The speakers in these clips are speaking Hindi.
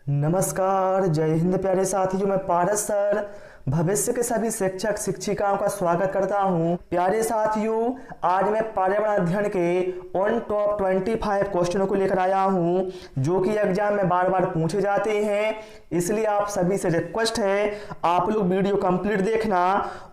नमस्कार, जय हिंद प्यारे साथियों। मैं पारस सर भविष्य के सभी शिक्षक शिक्षिकाओं का स्वागत करता हूं। प्यारे साथियों, आज मैं पर्यावरण अध्ययन के ऑन टॉप 25 क्वेश्चनों को लेकर आया हूं जो कि एग्जाम में बार बार पूछे जाते हैं। इसलिए आप सभी से रिक्वेस्ट है, आप लोग वीडियो कंप्लीट देखना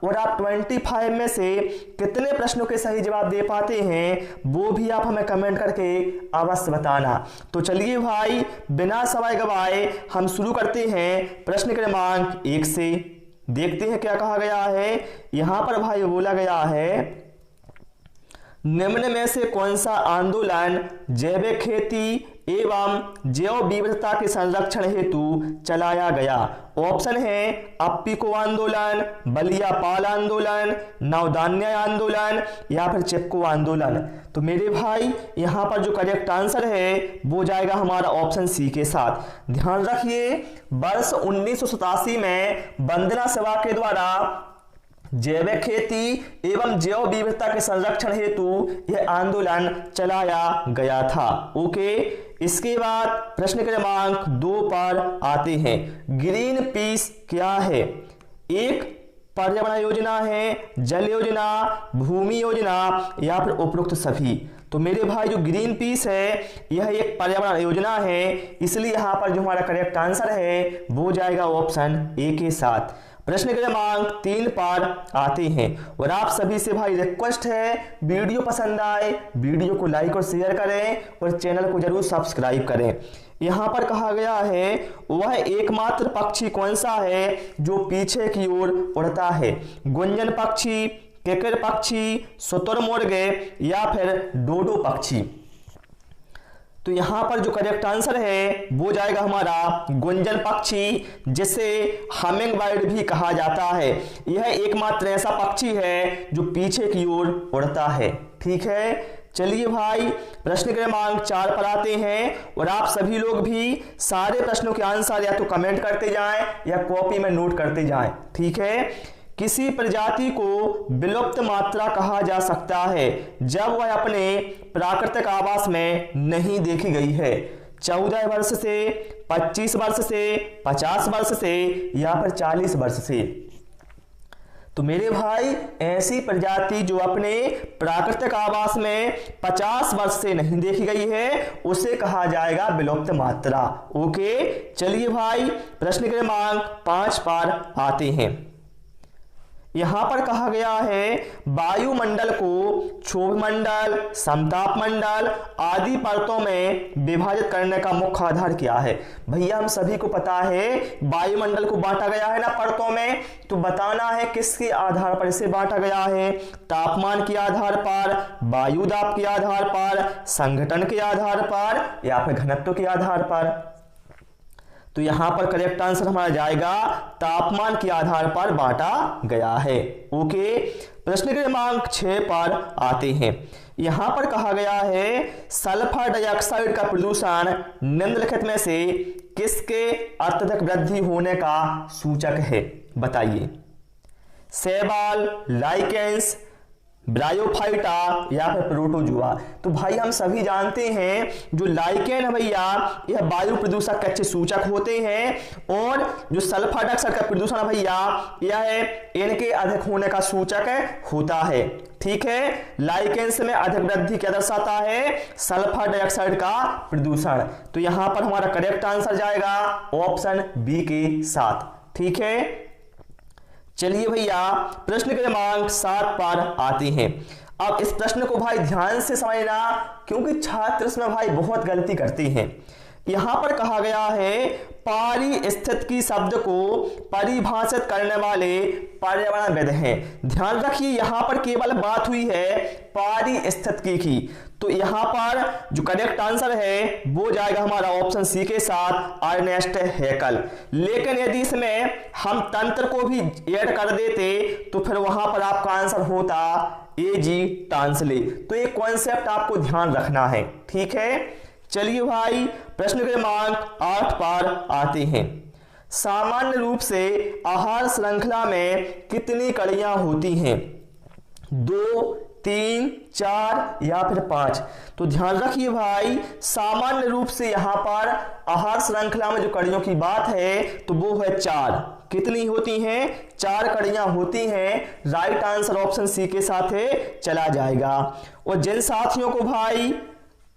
और आप 25 में से कितने प्रश्नों के सही जवाब दे पाते हैं वो भी आप हमें कमेंट करके अवश्य बताना। तो चलिए भाई, बिना समय गवाए हम शुरू करते हैं प्रश्न क्रमांक 1 से। देखते हैं क्या कहा गया है। यहां पर भाई बोला गया है, निम्न में से कौन सा आंदोलन जैविक खेती एवं जैव विविधता के संरक्षण हेतु चलाया गया। ऑप्शन है अप्पिको आंदोलन, बलिया पाल आंदोलन, नवधान्य आंदोलन या फिर चिपको आंदोलन। तो मेरे भाई यहां पर जो करेक्ट आंसर है वो जाएगा हमारा ऑप्शन सी के साथ। ध्यान रखिए, वर्ष 1987 में वंदना सभा के द्वारा जैविक खेती एवं जैव विविधता के संरक्षण हेतु यह आंदोलन चलाया गया था। ओके, इसके बाद प्रश्न क्रमांक 2 पर आते हैं। ग्रीन पीस क्या है? एक पर्यावरण योजना है, जल योजना, भूमि योजना या फिर उपरोक्त सभी। तो मेरे भाई जो ग्रीन पीस है यह एक पर्यावरण योजना है, इसलिए यहां पर जो हमारा करेक्ट आंसर है वो जाएगा ऑप्शन ए के साथ। प्रश्न क्रमांक 3 पर आते हैं और आप सभी से भाई रिक्वेस्ट है, वीडियो पसंद आए वीडियो को लाइक और शेयर करें और चैनल को जरूर सब्सक्राइब करें। यहां पर कहा गया है, वह एकमात्र पक्षी कौन सा है जो पीछे की ओर उड़ता है? गुंजन पक्षी, केकड़ पक्षी, शुतुरमुर्ग या फिर डोडो पक्षी। तो यहां पर जो करेक्ट आंसर है वो जाएगा हमारा गुंजन पक्षी, जिसे हमिंग बर्ड भी कहा जाता है। यह एकमात्र ऐसा पक्षी है जो पीछे की ओर उड़ता है। ठीक है, चलिए भाई प्रश्न क्रमांक 4 पर आते हैं और आप सभी लोग भी सारे प्रश्नों के आंसर या तो कमेंट करते जाएं या कॉपी में नोट करते जाएं। ठीक है, किसी प्रजाति को विलुप्त मात्रा कहा जा सकता है जब वह अपने प्राकृतिक आवास में नहीं देखी गई है? 14 वर्ष से, 25 वर्ष से, 50 वर्ष से या फिर 40 वर्ष से। तो मेरे भाई ऐसी प्रजाति जो अपने प्राकृतिक आवास में 50 वर्ष से नहीं देखी गई है उसे कहा जाएगा विलुप्त मात्रा। ओके, चलिए भाई प्रश्न क्रमांक 5 पर आते हैं। यहां पर कहा गया है, वायुमंडल को क्षोभमंडल, समताप मंडल आदि परतों में विभाजित करने का मुख्य आधार क्या है? भैया हम सभी को पता है वायुमंडल को बांटा गया है ना परतों में, तो बताना है किसके आधार पर इसे बांटा गया है? तापमान के आधार पर, वायु दाब के आधार पर, संघटन के आधार पर या फिर घनत्व के आधार पर। तो यहां पर करेक्ट आंसर हमारा जाएगा तापमान के आधार पर बांटा गया है। ओके, प्रश्न क्रमांक 6 पर आते हैं। यहां पर कहा गया है, सल्फर डाइऑक्साइड का प्रदूषण निम्नलिखित में से किसके अत्यधिक वृद्धि होने का सूचक है? बताइए। शैवाल, लाइकेंस, ब्रायोफाइटा या फिर प्रोटोजुआ। तो भाई हम सभी जानते हैं जो लाइकेन है भैया यह वायु प्रदूषक के अच्छे सूचक होते हैं और जो सल्फर डाइऑक्साइड का प्रदूषण है भैया यह इनके अधिक होने का सूचक होता है। ठीक है, लाइकेंस में अधिक वृद्धि क्या दर्शाता है? सल्फर डाइऑक्साइड का प्रदूषण। तो यहां पर हमारा करेक्ट आंसर जाएगा ऑप्शन बी के साथ। ठीक है, चलिए भैया प्रश्न क्रमांक 7 पर आते हैं। अब इस प्रश्न को भाई ध्यान से समझना क्योंकि छात्र इसमें भाई बहुत गलती करते हैं। यहां पर कहा गया है, पारिस्थितिकी शब्द को परिभाषित करने वाले पर्यावरणविद हैं। ध्यान रखिए यहां पर केवल बात हुई है पारिस्थितिकी की। तो यहां पर जो करेक्ट आंसर है वो जाएगा हमारा ऑप्शन सी के साथ, अर्नेस्ट हैकल। लेकिन यदि इसमें हम तंत्र को भी ऐड कर देते तो फिर वहां पर आपका आंसर होता ए.जी. टांसले। तो ये कॉन्सेप्ट आपको ध्यान रखना है। ठीक है, चलिए भाई प्रश्न क्रमांक 8 पर आते हैं। सामान्य रूप से आहार श्रृंखला में कितनी कड़ियां होती हैं? 2, 3, 4 या फिर 5। तो ध्यान रखिए भाई, सामान्य रूप से यहाँ पर आहार श्रृंखला में जो कड़ियों की बात है तो वो है 4। कितनी होती हैं? 4 कड़ियां होती हैं। राइट आंसर ऑप्शन सी के साथ चला जाएगा। और जिन साथियों को भाई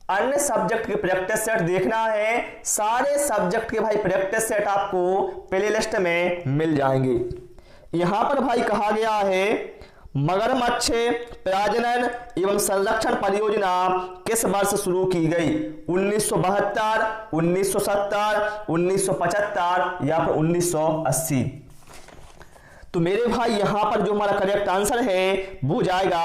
अन्य सब्जेक्ट के प्रैक्टिस सेट देखना है, सारे सब्जेक्ट के भाई प्रैक्टिस सेट आपको प्लेलिस्ट में मिल जाएंगे। यहां पर भाई कहा गया है मगरमच्छ प्रजनन एवं संरक्षण परियोजना किस वर्ष शुरू की गई? 1972, 1970, 1975 या फिर 1980। तो मेरे भाई यहां पर जो हमारा करेक्ट आंसर है वो जाएगा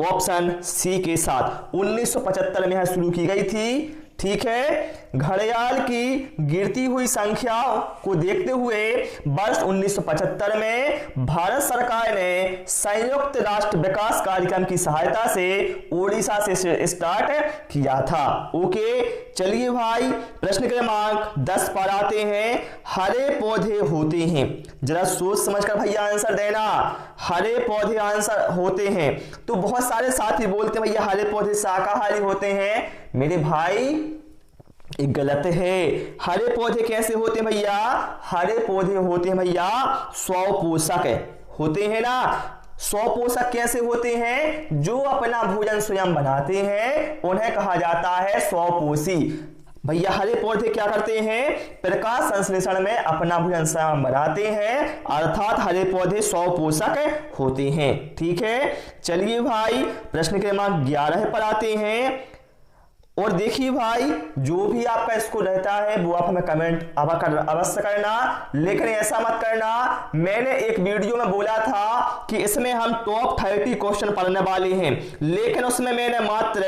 ऑप्शन सी के साथ। 1975 में यह शुरू की गई थी। ठीक है, घड़ियाल की गिरती हुई संख्या को देखते हुए वर्ष 1975 में भारत सरकार ने संयुक्त राष्ट्र विकास कार्यक्रम की सहायता से ओडिशा से स्टार्ट किया था। ओके, चलिए भाई प्रश्न क्रमांक 10 पर आते हैं। हरे पौधे होते हैं, जरा सोच समझकर भैया आंसर देना। हरे पौधे आंसर होते हैं तो बहुत सारे साथी बोलते हैं भैया हरे पौधे शाकाहारी होते हैं। मेरे भाई एक गलत है। हरे पौधे कैसे होते हैं भैया? हरे पौधे होते हैं भैया स्वपोषक होते हैं ना। स्वपोषक कैसे होते हैं? जो अपना भोजन स्वयं बनाते हैं उन्हें कहा जाता है स्वपोषी। भैया हरे पौधे क्या करते हैं? प्रकाश संश्लेषण में अपना भोजन स्वयं बनाते हैं, अर्थात हरे पौधे स्वपोषक होते हैं। ठीक है, चलिए भाई प्रश्न क्रमांक 11 पर आते हैं। और देखिए भाई, जो भी आपका स्कोर रहता है वो आप हमें कमेंट अवश्य करना, लेकिन ऐसा मत करना। मैंने एक वीडियो में बोला था कि इसमें हम टॉप 30 क्वेश्चन पढ़ने वाले हैं, लेकिन उसमें मैंने मात्र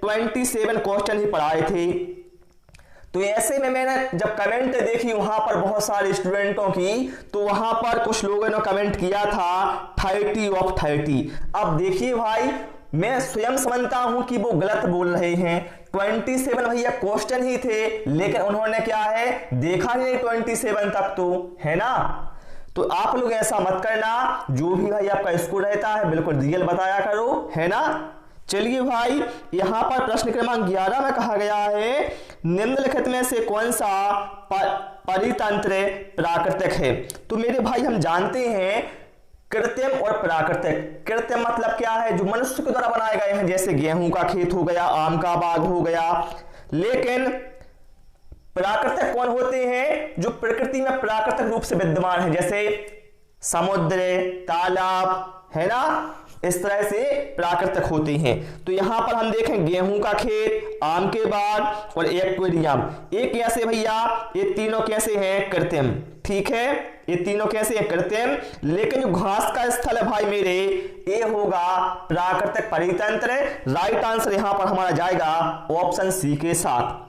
27 क्वेश्चन ही पढ़ाए थे। तो ऐसे में मैंने जब कमेंट देखी वहां पर बहुत सारे स्टूडेंटों की, तो वहां पर कुछ लोगों ने कमेंट किया था 30 of 30। अब देखिए भाई, मैं स्वयं समझता हूं कि वो गलत बोल रहे हैं। 27 भैया क्वेश्चन ही थे, लेकिन उन्होंने क्या है देखा ही नहीं 27 तक, तो है ना। तो आप लोग ऐसा मत करना, जो भी भाई आपका स्कोर रहता है बिल्कुल रियल बताया करो, है ना। चलिए भाई, यहां पर प्रश्न क्रमांक 11 में कहा गया है निम्नलिखित में से कौन सा परितंत्र प्राकृतिक है? तो मेरे भाई हम जानते हैं कृत्रिम और प्राकृतिक। कृत्रिम मतलब क्या है? जो मनुष्य के द्वारा बनाए गए हैं, जैसे गेहूं का खेत हो गया, आम का बाग हो गया। लेकिन प्राकृतिक कौन होते हैं? जो प्रकृति में प्राकृतिक रूप से विद्यमान है, जैसे समुद्र, तालाब, है ना, इस तरह से प्राकृतिक होते हैं। तो यहां पर हम देखें गेहूं का खेत, आम के बाग और एक्वेरियम, ये कैसे भैया? ये तीनों कैसे हैं? कृत्रिम। ठीक है, ये तीनों कैसे हैं? कृत्रिम। लेकिन जो घास का स्थल है भाई मेरे, ये होगा प्राकृतिक परितंत्र। राइट आंसर यहां पर हमारा जाएगा ऑप्शन सी के साथ।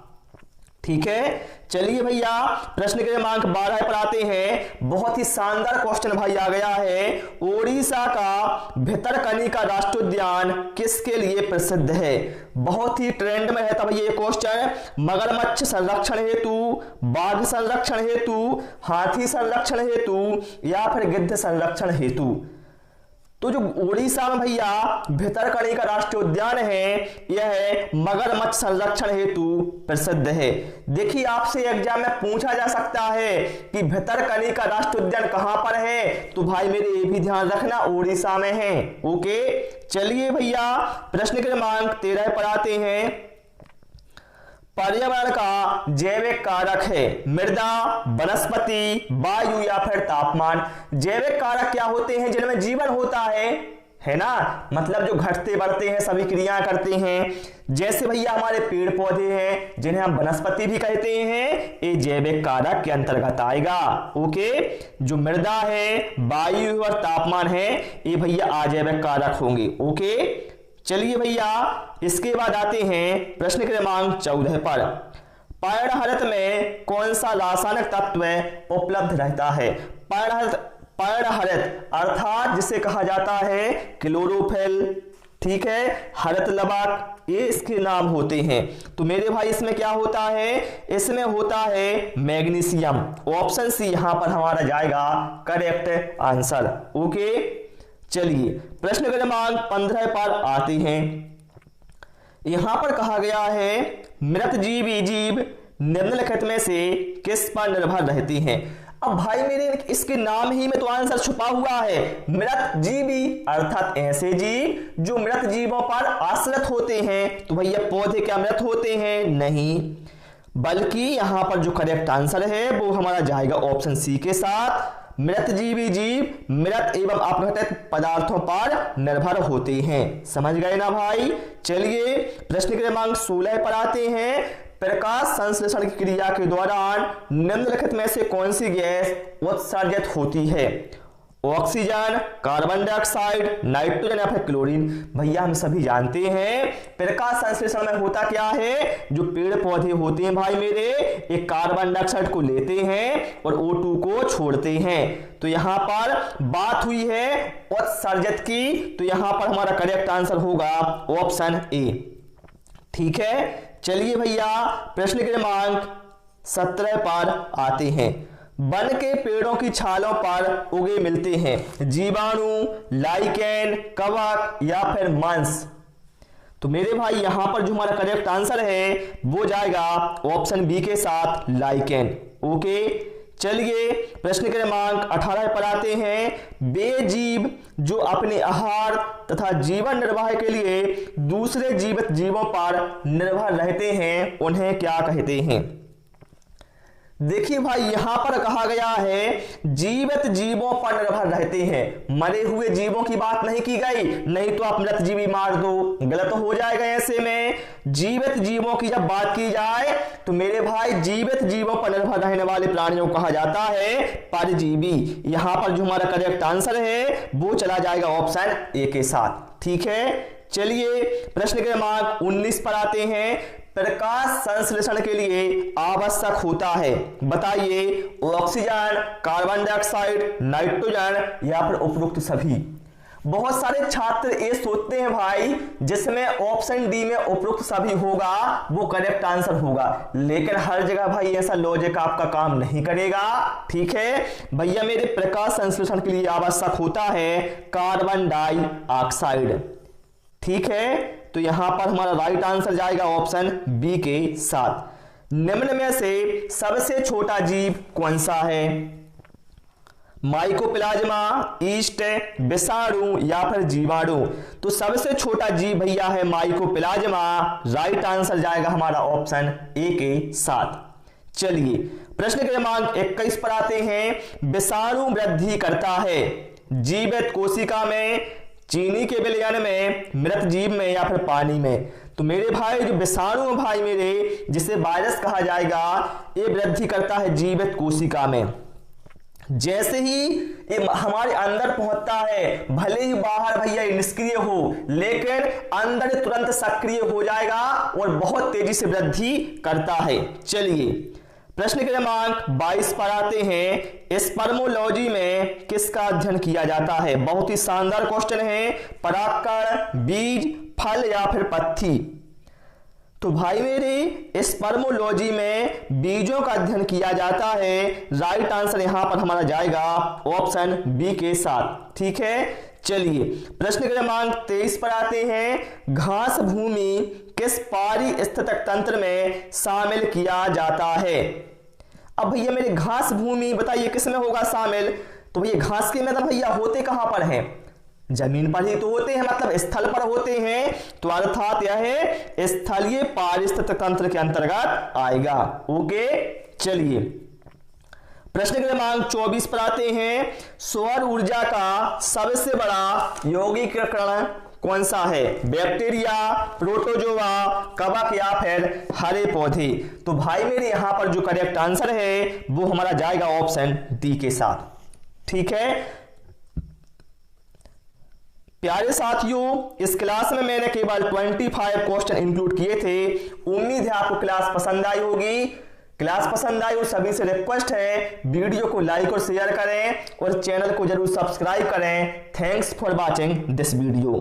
ठीक है, चलिए भैया प्रश्न क्रमांक 12 पर आते हैं। बहुत ही शानदार क्वेश्चन भाई आ गया है। ओडिशा का भितरकनिका राष्ट्रीय उद्यान किसके लिए प्रसिद्ध है? बहुत ही ट्रेंड में है तब ये क्वेश्चन। मगरमच्छ संरक्षण हेतु, बाघ संरक्षण हेतु, हाथी संरक्षण हेतु या फिर गिद्ध संरक्षण हेतु? तो जो ओडिशा में भैया भितरकनिका राष्ट्रीय उद्यान है, यह मगरमच्छ संरक्षण हेतु प्रसिद्ध है। देखिए आपसे एग्जाम में पूछा जा सकता है कि भितरकनिका राष्ट्रीय उद्यान कहां पर है, तो भाई मेरे ये भी ध्यान रखना ओडिशा में है। ओके, चलिए भैया प्रश्न क्रमांक 13 पर आते हैं। पर्यावरण का जैविक कारक है मृदा, वनस्पति, वायु या फिर तापमान। जैविक कारक क्या होते हैं? जिनमें जीवन होता है ना, मतलब जो घटते बढ़ते हैं, सभी क्रियाएं करते हैं। जैसे भैया हमारे पेड़ पौधे हैं जिन्हें हम वनस्पति भी कहते हैं, ये जैविक कारक के अंतर्गत आएगा। ओके, जो मृदा है, वायु और तापमान है, ये भैया अजैविक कारक होंगे। ओके, चलिए भैया इसके बाद आते हैं प्रश्न क्रमांक 14 पर। पर्णहरित में कौन सा रासायनिक तत्व उपलब्ध रहता है? पर्णहरित अर्थात जिसे कहा जाता है क्लोरोफिल, ठीक है, हरित लवक, ये इसके नाम होते हैं। तो मेरे भाई इसमें क्या होता है? इसमें होता है मैग्नीशियम। ऑप्शन सी यहां पर हमारा जाएगा करेक्ट आंसर। ओके, चलिए प्रश्न क्रमांक 15 पर आते हैं। यहां पर कहा गया है मृतजीवी जीव निम्नलिखित में से किस पर निर्भर रहते हैं। अब भाई मेरे इसके नाम ही में तो आंसर छुपा हुआ है, मृतजीवी अर्थात ऐसे जीव जो मृत जीवों पर आश्रित होते हैं। तो भैया पौधे क्या मृत होते हैं? नहीं, बल्कि यहां पर जो करेक्ट आंसर है वो हमारा जाएगा ऑप्शन सी के साथ, मृतजीवी जीव मृत एवं अपघटित पदार्थों पर निर्भर होते हैं। समझ गए ना भाई। चलिए प्रश्न क्रमांक 16 पर आते हैं। प्रकाश संश्लेषण की क्रिया के दौरान निम्नलिखित में से कौन सी गैस उत्सर्जित होती है? ऑक्सीजन, कार्बन डाइऑक्साइड, नाइट्रोजन या फिर क्लोरीन। भैया हम सभी जानते हैं प्रकाश संश्लेषण में होता क्या है, जो पेड़ पौधे होते हैं भाई मेरे, एक कार्बन डाइऑक्साइड को लेते हैं और O2 को छोड़ते हैं। तो यहां पर बात हुई है उत्सर्जित की, तो यहां पर हमारा करेक्ट आंसर होगा ऑप्शन ए। ठीक है, चलिए भैया प्रश्न क्रमांक 17 पर आते हैं। वन के पेड़ों की छालों पर उगे मिलते हैं जीवाणु, लाइकेन, कवक या फिर मांस। तो मेरे भाई यहां पर जो हमारा करेक्ट आंसर है वो जाएगा ऑप्शन बी के साथ, लाइकेन। ओके, चलिए प्रश्न क्रमांक 18 पर आते हैं। वे जीव जो अपने आहार तथा जीवन निर्वाह के लिए दूसरे जीवित जीवों पर निर्भर रहते हैं उन्हें क्या कहते हैं? देखिए भाई यहां पर कहा गया है जीवित जीवों पर निर्भर रहते हैं, मरे हुए जीवों की बात नहीं की गई, नहीं तो आप मृत जीवी मार दो, गलत हो जाएगा। ऐसे में जीवित जीवों की जब बात की जाए तो मेरे भाई जीवित जीवों पर निर्भर रहने वाले प्राणियों को कहा जाता है परजीवी। यहां पर जो हमारा करेक्ट आंसर है वो चला जाएगा ऑप्शन ए के साथ। ठीक है, चलिए प्रश्न क्रमांक 19 पर आते हैं। प्रकाश संश्लेषण के लिए आवश्यक होता है, बताइए, ऑक्सीजन, कार्बन डाइऑक्साइड, नाइट्रोजन या फिर उपरोक्त सभी। बहुत सारे छात्र ये सोचते हैं भाई जिसमें ऑप्शन डी में उपरोक्त सभी होगा वो करेक्ट आंसर होगा, लेकिन हर जगह भाई ऐसा लॉजिक आपका काम नहीं करेगा। ठीक है भैया, मेरे प्रकाश संश्लेषण के लिए आवश्यक होता है कार्बन डाइऑक्साइड। ठीक है, तो यहां पर हमारा राइट आंसर जाएगा ऑप्शन बी के साथ। निम्न में से सबसे छोटा जीव कौन सा है? माइकोप्लाज्मा, ईस्ट, विषाणु या फिर जीवाणु। तो सबसे छोटा जीव भैया है माइकोप्लाज्मा, राइट आंसर जाएगा हमारा ऑप्शन ए के साथ। चलिए प्रश्न क्रमांक 21 पर आते हैं। विषाणु वृद्धि करता है जीवित कोशिका में, चीनी के विलयन में, मृत जीव में या फिर पानी में। तो मेरे भाई जो विषाणु भाई मेरे जिसे वायरस कहा जाएगा, ये वृद्धि करता है जीवित कोशिका में। जैसे ही ये हमारे अंदर पहुंचता है, भले ही बाहर भैया निष्क्रिय हो, लेकिन अंदर तुरंत सक्रिय हो जाएगा और बहुत तेजी से वृद्धि करता है। चलिए प्रश्न क्रमांक 22 पर आते हैं। स्पर्मोलॉजी में किसका अध्ययन किया जाता है? बहुत ही शानदार क्वेश्चन है। परागकण, बीज, फल या फिर पत्ती। तो भाई मेरे स्पर्मोलॉजी में बीजों का अध्ययन किया जाता है, राइट आंसर यहां पर हमारा जाएगा ऑप्शन बी के साथ। ठीक है, चलिए प्रश्न क्रमांक 23 पर आते हैं। घास भूमि किस पारिस्थितिक तंत्र में शामिल किया जाता है? अब भैया मेरे घास भूमि बताइए किस में होगा शामिल? तो भैया घास के मैदान भैया होते कहां पर हैं? जमीन पर ही तो होते हैं, मतलब स्थल पर होते हैं। तो अर्थात यह है स्थलीय पारिस्थितिक तंत्र के अंतर्गत आएगा। ओके, चलिए प्रश्न क्रमांक 24 पर आते हैं। सौर ऊर्जा का सबसे बड़ा यौगिकीकरण कौन सा है? बैक्टीरिया, प्रोटोजोआ, कवक या फिर हरे पौधे। तो भाई मेरे यहां पर जो करेक्ट आंसर है वो हमारा जाएगा ऑप्शन डी के साथ। ठीक है प्यारे साथियों, इस क्लास में मैंने केवल 25 क्वेश्चन इंक्लूड किए थे। उम्मीद है आपको क्लास पसंद आई होगी। क्लास पसंद आई हो सभी से रिक्वेस्ट है वीडियो को लाइक और शेयर करें और चैनल को जरूर सब्सक्राइब करें। Thanks for watching this video.